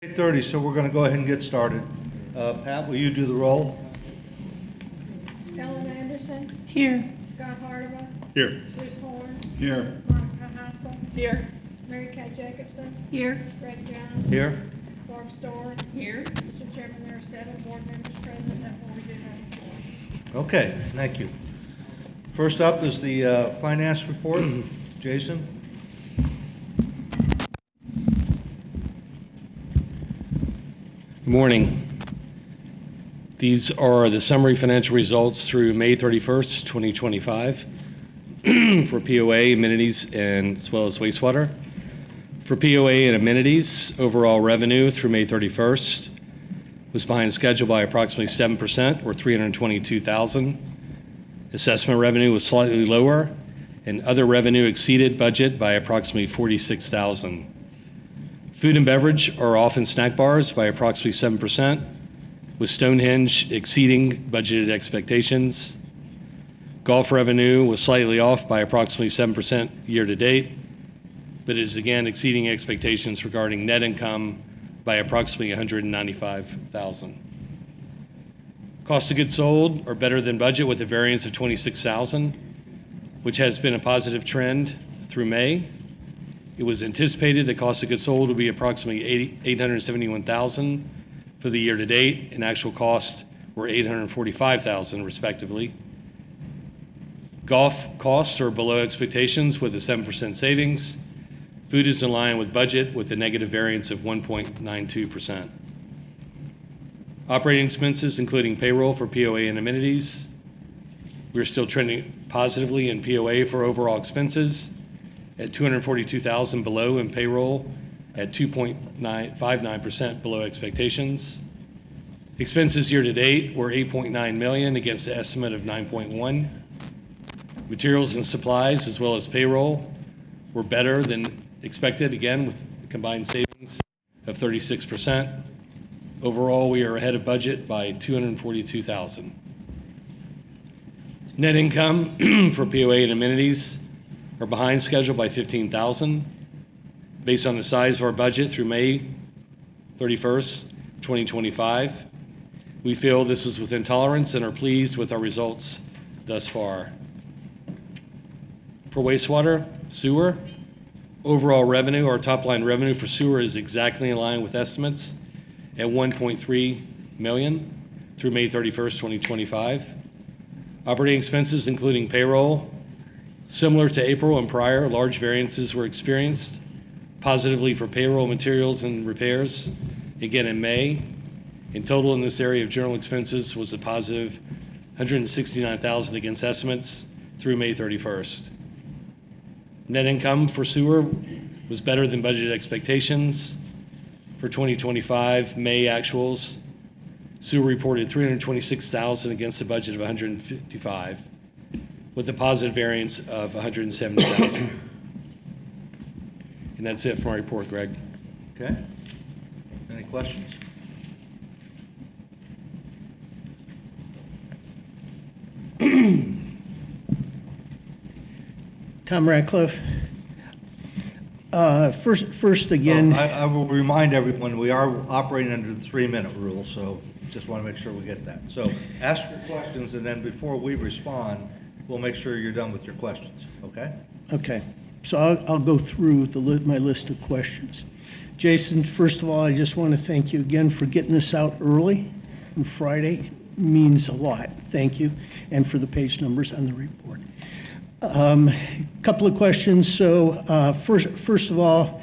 8:30, so we're going to go ahead and get started. Pat, will you do the roll? Ellen Anderson. Here. Scott Hardeman. Here. Bruce Horn. Here. Monica Hassel. Here. Mary Kay Jacobson. Here. Greg Jones. Here. Barb Story. Here. Mr. Chairman, there are 7 board members present, therefore we do have a quorum. Okay, thank you. First up is the finance report. Jason? Good morning. These are the summary financial results through May 31st, 2025 for POA, amenities, and as well as wastewater. For POA and amenities, overall revenue through May 31st was behind schedule by approximately 7% or $322,000. Assessment revenue was slightly lower, and other revenue exceeded budget by approximately $46,000. Food and beverage are off in snack bars by approximately 7%, with Stonehenge exceeding budgeted expectations. Golf revenue was slightly off by approximately 7% year to date, but is again exceeding expectations regarding net income by approximately $195,000. Cost of goods sold are better than budget with a variance of $26,000, which has been a positive trend through May. It was anticipated that cost of goods sold would be approximately $871,000 for the year to date, and actual costs were $845,000 respectively. Golf costs are below expectations with a 7% savings. Food is in line with budget with a negative variance of 1.92%. Operating expenses, including payroll for POA and amenities, we're still trending positively in POA for overall expenses at $242,000 below, in payroll at 2.59% below expectations. Expenses year to date were $8.9 million against the estimate of $9.1. Materials and supplies as well as payroll were better than expected, again with combined savings of 36%. Overall, we are ahead of budget by $242,000. Net income for POA and amenities are behind schedule by $15,000. Based on the size of our budget through May 31st, 2025, we feel this is within tolerance and are pleased with our results thus far. For wastewater, sewer, overall revenue, our top line revenue for sewer is exactly in line with estimates at $1.3 million through May 31st, 2025. Operating expenses, including payroll, similar to April and prior, large variances were experienced positively for payroll, materials, and repairs, again in May. In total in this area of general expenses was a positive $169,000 against estimates through May 31st. Net income for sewer was better than budgeted expectations. For 2025 May actuals, sewer reported $326,000 against a budget of $155,000, with a positive variance of $170,000. And that's it for my report, Greg. Okay. Any questions? Tom Ratcliffe. First again. I will remind everyone, we are operating under the 3-minute rule, so just want to make sure we get that. So ask your questions, and then before we respond, we'll make sure you're done with your questions, okay? Okay. So I'll go through my list of questions. Jason, first of all, I just want to thank you again for getting this out early on Friday. It means a lot. Thank you. And for the page numbers on the report. Couple of questions. So first of all,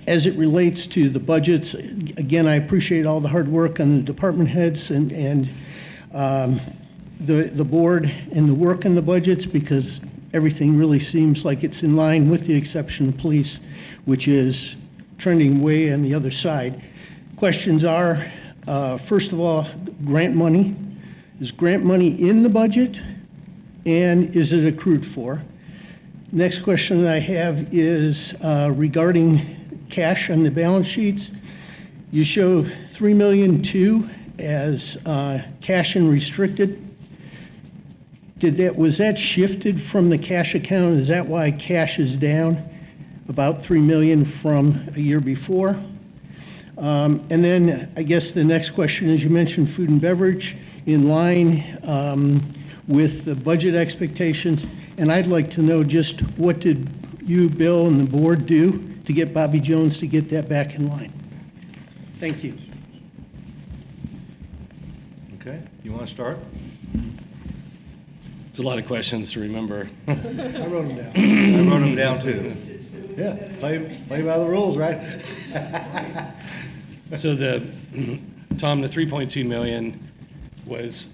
as it relates to the budgets, again, I appreciate all the hard work on the department heads and the board and the work in the budgets, because everything really seems like it's in line, with the exception of police, which is trending way on the other side. Questions are, first of all, grant money. Is grant money in the budget, and is it accrued for? Next question that I have is regarding cash on the balance sheets. You show $3.2 million as cash and restricted. Was that shifted from the cash account? Is that why cash is down about $3 million from a year before? And then I guess the next question is, you mentioned food and beverage in line with the budget expectations. And I'd like to know just what did you, Bill, and the board do to get Bobby Jones to get that back in line? Thank you. Okay, you want to start? It's a lot of questions to remember. I wrote them down. I wrote them down too. Yeah, play by the rules, right? So Tom, the 3.2 million was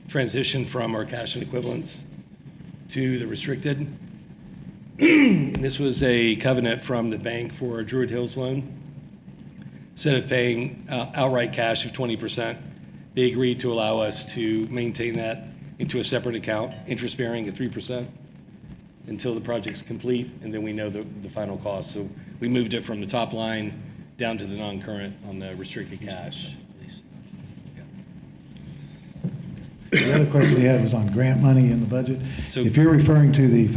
transitioned from our cash and equivalents to the restricted. And this was a covenant from the bank for a Druid Hills loan. Instead of paying outright cash of 20%, they agreed to allow us to maintain that into a separate account, interest bearing at 3%, until the project's complete, and then we know the final cost. So we moved it from the top line down to the non-current on the restricted cash. The other question he had was on grant money in the budget. So- If you're referring to the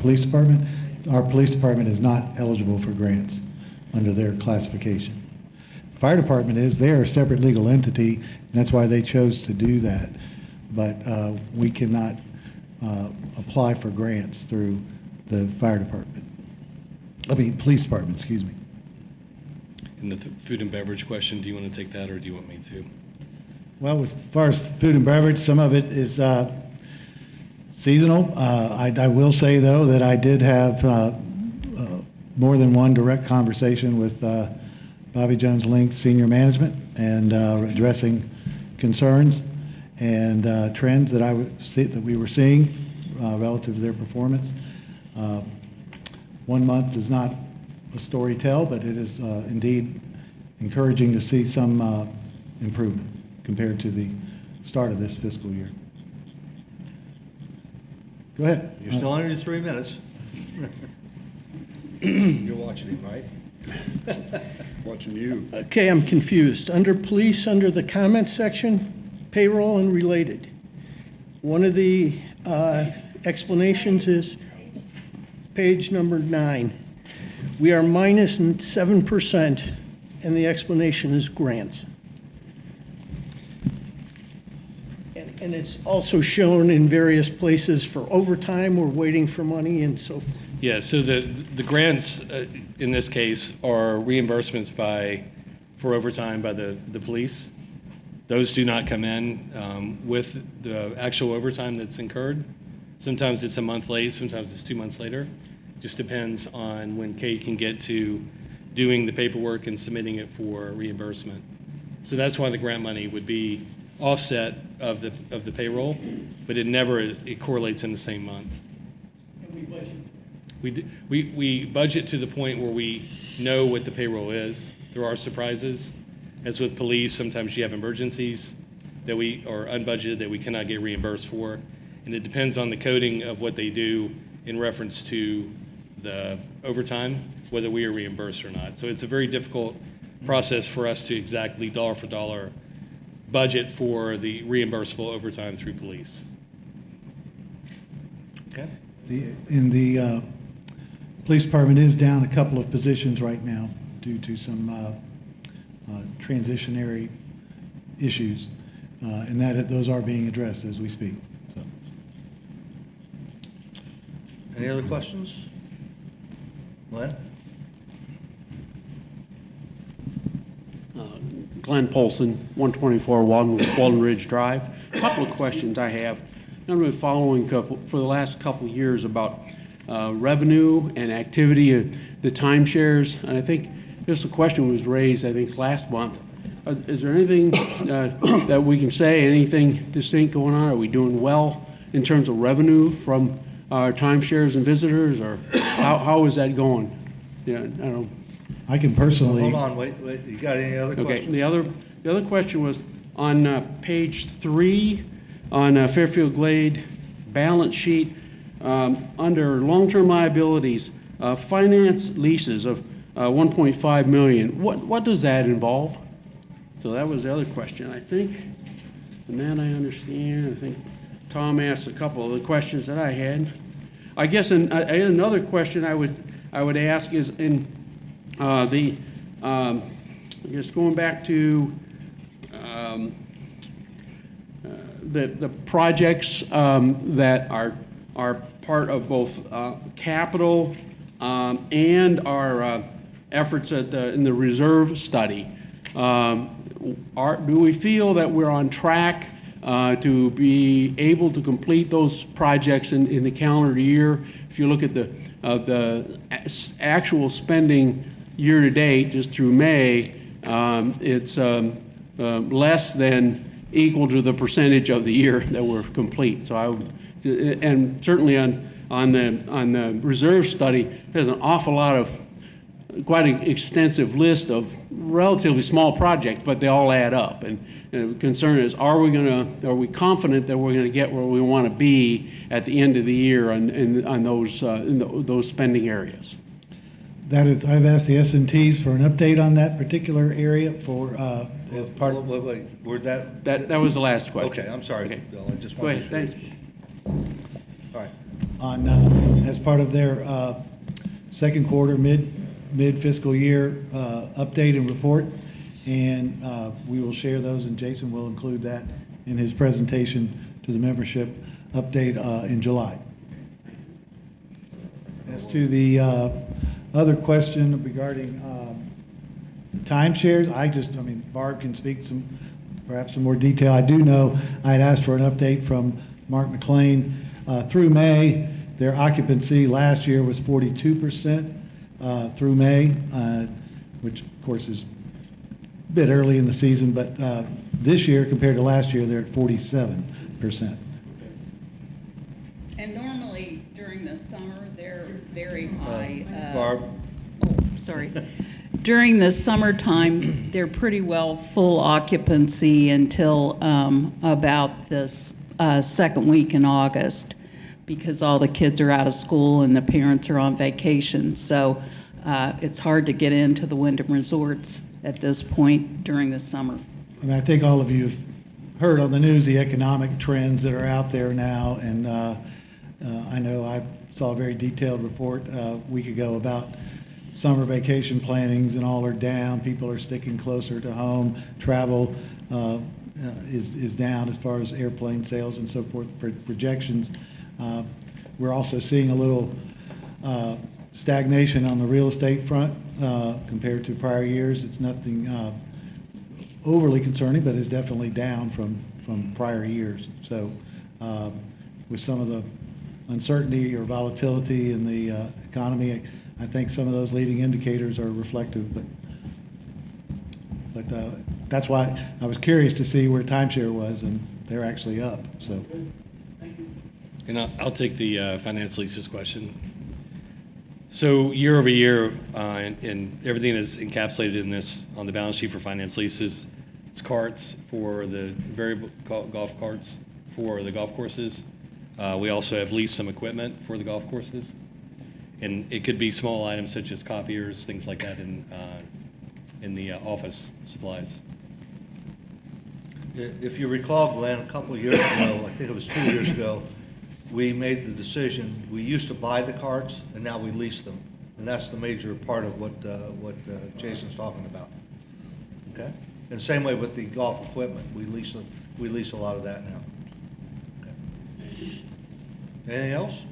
police department, our police department is not eligible for grants under their classification. Fire department is, they're a separate legal entity, and that's why they chose to do that. But we cannot apply for grants through the fire department. Police department, excuse me. And the food and beverage question, do you want to take that, or do you want me to? Well, as far as food and beverage, some of it is seasonal. I will say, though, that I did have more than one direct conversation with Bobby Jones Link senior management and addressing concerns and trends that that we were seeing relative to their performance. 1 month is not a story tell, but it is indeed encouraging to see some improvement compared to the start of this fiscal year. Go ahead. You're still under your 3 minutes. You're watching him, right? Watching you. Okay, I'm confused. Under police, under the comment section, payroll and related. One of the explanations is page number 9. We are minus 7%, and the explanation is grants. And it's also shown in various places for overtime. We're waiting for money and so forth. Yeah, so the grants in this case are reimbursements for overtime by the police. Those do not come in with the actual overtime that's incurred. Sometimes it's a month late, sometimes it's 2 months later. Just depends on when Kate can get to doing the paperwork and submitting it for reimbursement. So that's why the grant money would be offset of the payroll, but it correlates in the same month. And we budget. We budget to the point where we know what the payroll is. There are surprises. As with police, sometimes you have emergencies that we are unbudgeted that we cannot get reimbursed for. And it depends on the coding of what they do in reference to the overtime, whether we are reimbursed or not. So it's a very difficult process for us to exactly dollar for dollar budget for the reimbursable overtime through police. Okay. The police department is down a couple of positions right now due to some transitionary issues, and those are being addressed as we speak. So. Any other questions? Glenn? Glenn Polson, 124 Walden Ridge Drive. A couple of questions I have. I've been following for the last couple of years about revenue and activity of the timeshares, and I think just a question was raised, I think, last month. Is there anything that we can say, anything distinct going on? Are we doing well in terms of revenue from our timeshares and visitors, or how is that going? Yeah, I don't know. I can personally. Hold on, wait. You got any other questions? Okay, the other question was on page 3 on Fairfield Glade balance sheet under long-term liabilities, finance leases of 1.5 million. What does that involve? So that was the other question, I think. And then I understand. I think Tom asked a couple of the questions that I had. I guess another question I would ask is in the I guess going back to the projects that are part of both capital and our efforts in the reserve study. Do we feel that we're on track to be able to complete those projects in the calendar year? If you look at the actual spending year to date, just through May, it's less than equal to the percentage of the year that we're complete. So and certainly on the reserve study, there's an awful lot of, quite an extensive list of relatively small projects, but they all add up. And the concern is, are we confident that we're gonna get where we want to be at the end of the year on those spending areas? That is, I've asked the S&Ts for an update on that particular area for, as part of. Wait, where'd that? That was the last question. Okay, I'm sorry, Okay. Bill, I just Go wanted ahead, to be sure. thanks. All right. On, as part of their second quarter, mid-fiscal year update and report, and we will share those, and Jason will include that in his presentation to the membership update in July. As to the other question regarding timeshares, I mean, Barb can speak perhaps some more detail. I do know I had asked for an update from Mark McLean. Through May, their occupancy last year was 42% through May, which of course is a bit early in the season, but this year compared to last year, they're at 47%. And normally during the summer, they're very high. Barb? Oh, sorry. During the summertime, they're pretty well full occupancy until about this second week in August, because all the kids are out of school and the parents are on vacation. So it's hard to get into the Wyndham Resorts at this point during the summer. And I think all of you have heard on the news the economic trends that are out there now, and I know I saw a very detailed report a week ago about summer vacation plannings, and all are down. People are sticking closer to home. Travel is down as far as airplane sales and so forth, projections. We're also seeing a little stagnation on the real estate front compared to prior years. It's nothing overly concerning, but it's definitely down from prior years. So with some of the uncertainty or volatility in the economy, I think some of those leading indicators are reflective, but that's why I was curious to see where timeshare was, and they're actually up, so. And I'll take the finance leases question. So year over year, and everything is encapsulated in this on the balance sheet for finance leases. It's carts for the variable golf carts for the golf courses. We also have leased some equipment for the golf courses. And it could be small items such as copiers, things like that in the office supplies. If you recall, Glenn, a couple of years ago, I think it was 2 years ago, we made the decision, we used to buy the carts, and now we lease them. And that's the major part of what Jason's talking about. Okay? And same way with the golf equipment, we lease a lot of that now. Okay. Anything else?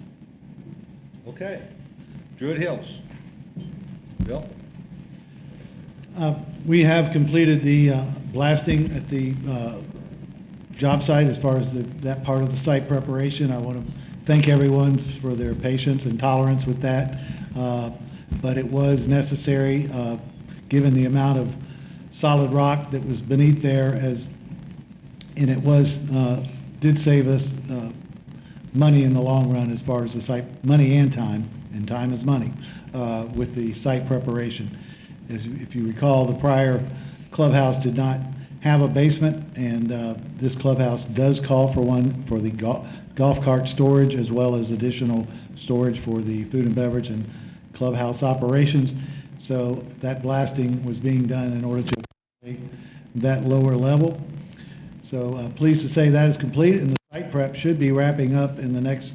Okay. Druid Hills. Bill? We have completed the blasting at the job site as far as that part of the site preparation. I want to thank everyone for their patience and tolerance with that. But it was necessary, given the amount of solid rock that was beneath there, and it did save us money in the long run as far as the site, money and time is money, with the site preparation. If you recall, the prior clubhouse did not have a basement, and this clubhouse does call for one for the golf cart storage, as well as additional storage for the food and beverage and clubhouse operations. So that blasting was being done in order to accommodate that lower level. So pleased to say that is complete, and the site prep should be wrapping up in the next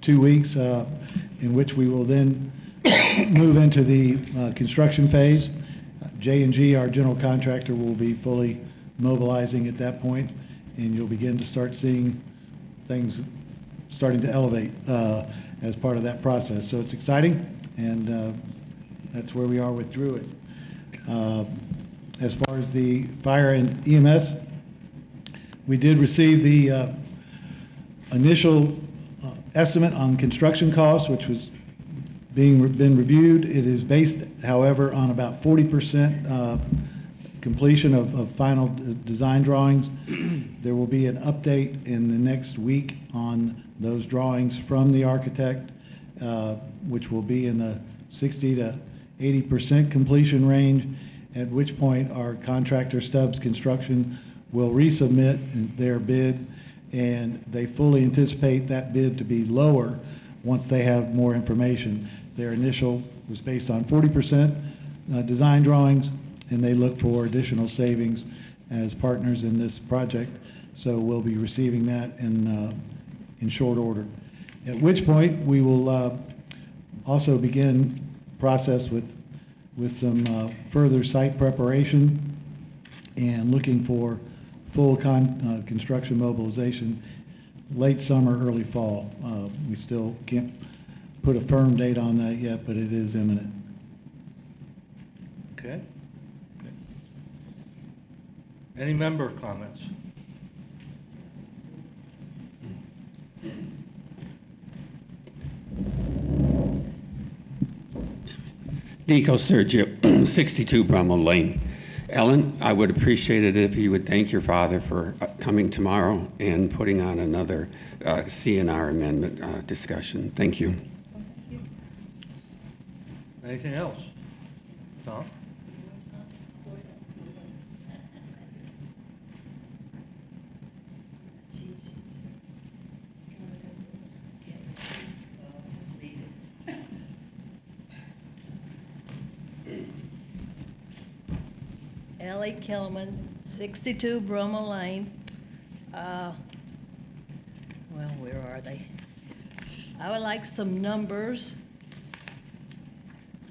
2 weeks, in which we will then move into the construction phase. J&G, our general contractor, will be fully mobilizing at that point, and you'll begin to start seeing things starting to elevate as part of that process. So it's exciting, and that's where we are with Druid. As far as the fire and EMS, we did receive the initial estimate on construction costs, which was been reviewed. It is based, however, on about 40% completion of final design drawings. There will be an update in the next week on those drawings from the architect, which will be in the 60 to 80% completion range, at which point our contractor Stubbs Construction will resubmit their bid, and they fully anticipate that bid to be lower once they have more information. Their initial was based on 40% design drawings, and they look for additional savings as partners in this project. So we'll be receiving that in short order. At which point we will also begin process with some further site preparation and looking for full construction mobilization late summer, early fall. We still can't put a firm date on that yet, but it is imminent. Okay. Any member comments? Nico Sergio, 62 Brummel Lane. Ellen, I would appreciate it if you would thank your father for coming tomorrow and putting on another CNR amendment discussion. Thank you. Anything else? Tom? Ellie Kelman, 62 Brummel Lane. Well, where are they? I would like some numbers.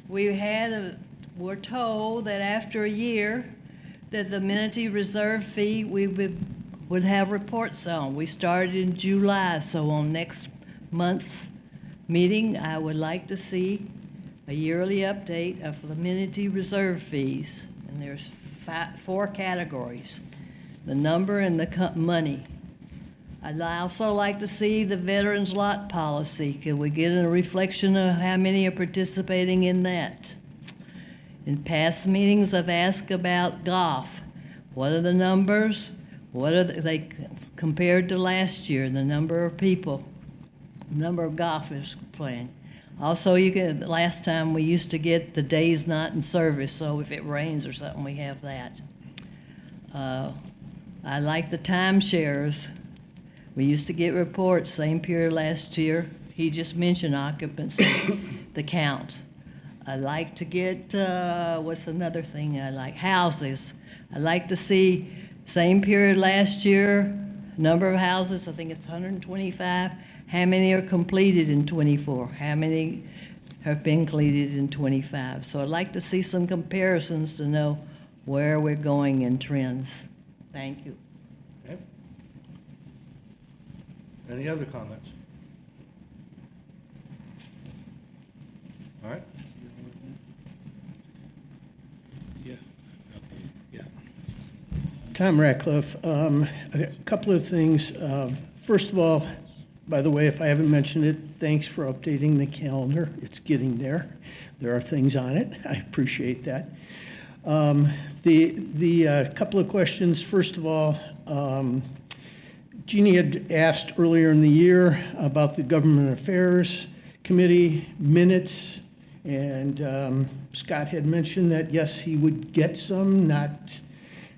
We're told that after a year that the amenity reserve fee we would have reports on. We started in July, so on next month's meeting, I would like to see a yearly update of the amenity reserve fees. And there's 4 categories: the number and the money. I'd also like to see the veterans lot policy. Could we get a reflection of how many are participating in that? In past meetings, I've asked about golf. What are the numbers? What are they compared to last year? The number of people, number of golfers playing. Also, last time we used to get the days not in service, so if it rains or something, we have that. I like the timeshares. We used to get reports, same period last year. He just mentioned occupancy, the count. I like to get, what's another thing I like? Houses. I like to see same period last year, number of houses, I think it's 125. How many are completed in 24? How many have been completed in 25? So I'd like to see some comparisons to know where we're going in trends. Thank you. Okay. Any other comments? All right. Yeah. Yeah. Tom Ratcliffe, a couple of things. First of all, by the way, if I haven't mentioned it, thanks for updating the calendar. It's getting there. There are things on it. I appreciate that. The couple of questions. First of all, Jeannie had asked earlier in the year about the Government Affairs Committee minutes, and Scott had mentioned that, yes, he would get some, not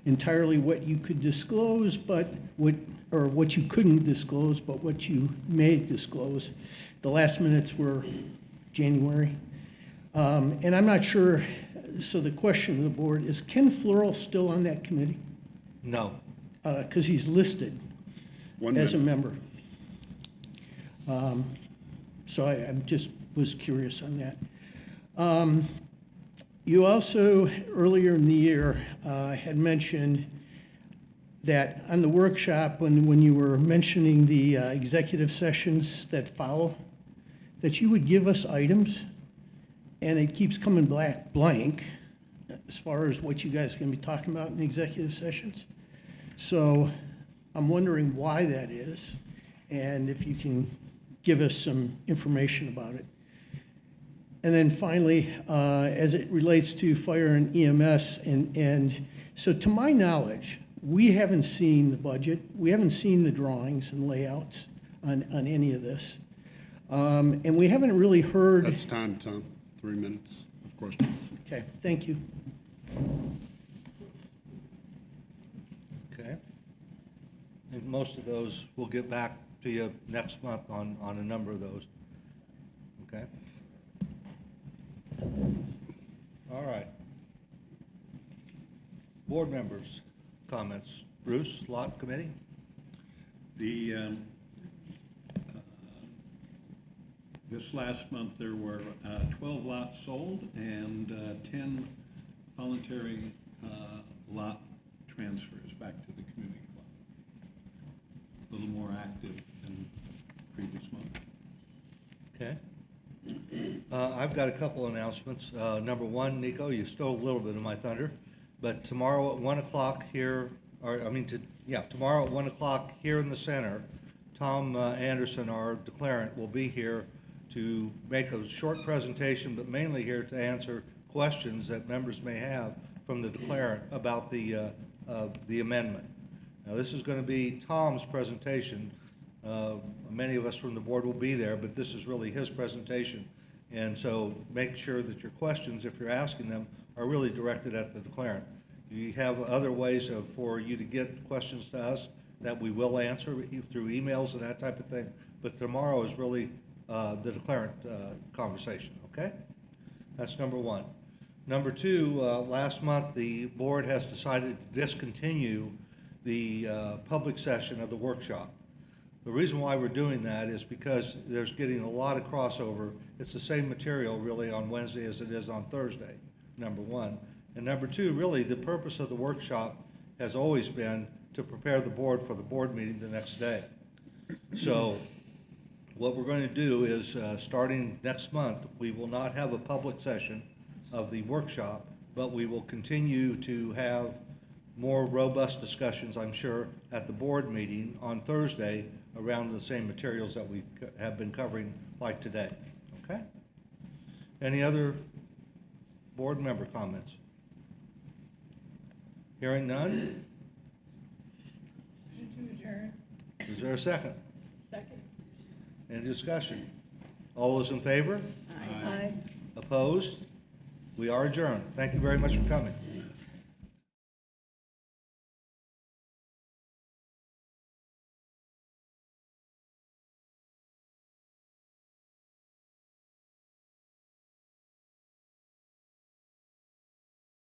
entirely what you could disclose, but what you couldn't disclose, but what you may disclose. The last minutes were January. And I'm not sure, so the question of the board is, Ken Flurl still on that committee? No. Because he's listed as a member. So I just was curious on that. You also, earlier in the year, had mentioned that on the workshop, when you were mentioning the executive sessions that follow, that you would give us items, and it keeps coming back blank as far as what you guys are going to be talking about in the executive sessions. So I'm wondering why that is, and if you can give us some information about it. And then finally, as it relates to fire and EMS, and so to my knowledge, we haven't seen the budget, we haven't seen the drawings and layouts on any of this. And we haven't really heard. That's time, Tom. 3 minutes of questions. Okay, thank you. Okay. And most of those, we'll get back to you next month on a number of those. Okay? All right. Board members, comments. Bruce, lot committee? This last month, there were 12 lots sold and 10 voluntary lot transfers back to the community club. A little more active than previous month. Okay. I've got a couple announcements. Number one, Nico, you stole a little bit of my thunder, but tomorrow at 1 o'clock here, tomorrow at 1 o'clock here in the center, Tom Anderson, our declarant, will be here to make a short presentation, but mainly here to answer questions that members may have from the declarant about the amendment. Now, this is going to be Tom's presentation. Many of us from the board will be there, but this is really his presentation. And so make sure that your questions, if you're asking them, are really directed at the declarant. You have other ways for you to get questions to us that we will answer through emails and that type of thing. But tomorrow is really the declarant conversation, okay? That's number one. Number two, last month the board has decided to discontinue the public session of the workshop. The reason why we're doing that is because there's getting a lot of crossover. It's the same material really on Wednesday as it is on Thursday, number one. And number two, really the purpose of the workshop has always been to prepare the board for the board meeting the next day. So what we're going to do is starting next month, we will not have a public session of the workshop, but we will continue to have more robust discussions, I'm sure, at the board meeting on Thursday around the same materials that we have been covering like today, okay? Any other board member comments? Hearing none? Motion to adjourn. Is there a second? Second. Any discussion? All those in favor? Aye. Opposed? We are adjourned. Thank you very much for coming.